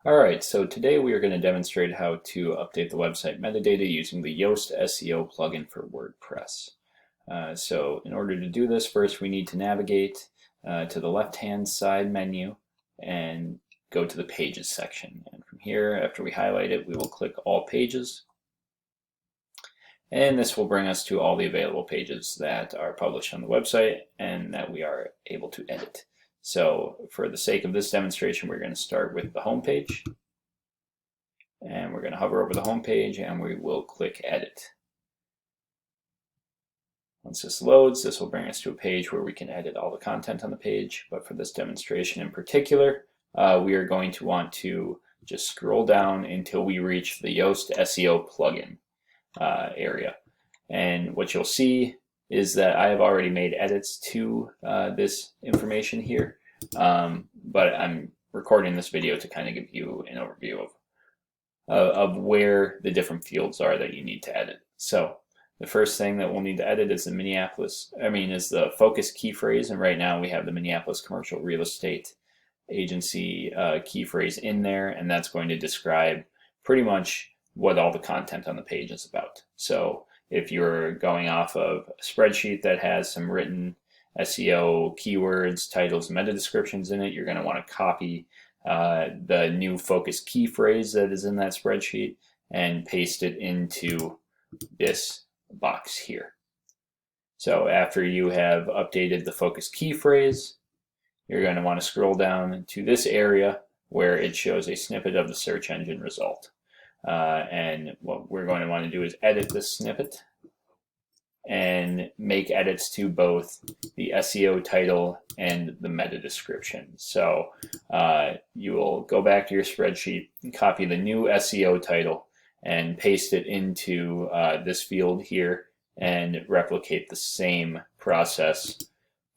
Alright, so today we are going to demonstrate how to update the website metadata using the Yoast SEO plugin for WordPress. So in order to do this, first we need to navigate to the left-hand side menu and go to the Pages section. And from here, after we highlight it, we will click All Pages. And this will bring us to all the available pages that are published on the website and that we are able to edit. So for the sake of this demonstration, we're going to start with the home page. And we're going to hover over the home page and we will click Edit. Once this loads, this will bring us to a page where we can edit all the content on the page. But for this demonstration in particular, we are going to want to just scroll down until we reach the Yoast SEO plugin area. And what you'll see is that I have already made edits to this information here, but I'm recording this video to kind of give you an overview of where the different fields are that you need to edit. So the first thing that we'll need to edit is the focus key phrase, and right now we have the Minneapolis Commercial Real Estate Agency key phrase in there, and that's going to describe pretty much what all the content on the page is about. So if you're going off of a spreadsheet that has some written SEO keywords, titles, meta descriptions in it, you're going to want to copy the new focus key phrase that is in that spreadsheet and paste it into this box here. So after you have updated the focus key phrase, you're going to want to scroll down to this area where it shows a snippet of the search engine result. And what we're going to want to do is edit this snippet and make edits to both the SEO title and the meta description. So you will go back to your spreadsheet and copy the new SEO title and paste it into this field here and replicate the same process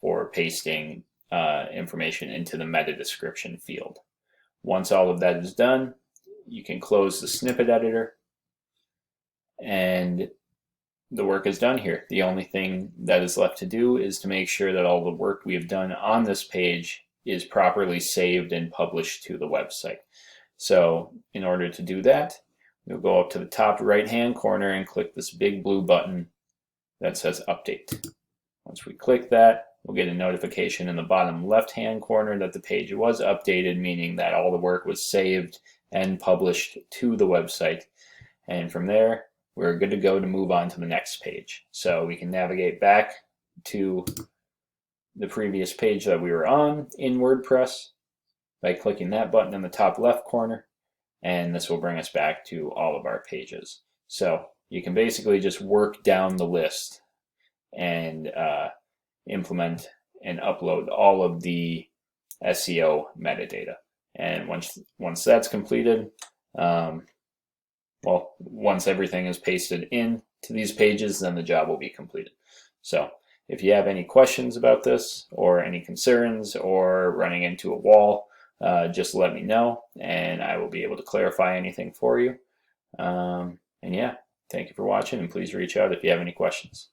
for pasting information into the meta description field. Once all of that is done, you can close the snippet editor and the work is done here. The only thing that is left to do is to make sure that all the work we have done on this page is properly saved and published to the website. So in order to do that, we'll go up to the top right hand corner and click this big blue button that says Update. Once we click that, we'll get a notification in the bottom left hand corner that the page was updated, meaning that all the work was saved and published to the website. And from there, we're good to go to move on to the next page. So we can navigate back to the previous page that we were on in WordPress by clicking that button in the top left corner, and this will bring us back to all of our pages. So you can basically just work down the list and implement and upload all of the SEO metadata. And once that's completed, once everything is pasted in to these pages, then the job will be completed. So if you have any questions about this or any concerns or running into a wall, just let me know and I will be able to clarify anything for you. And yeah, thank you for watching, and please reach out if you have any questions.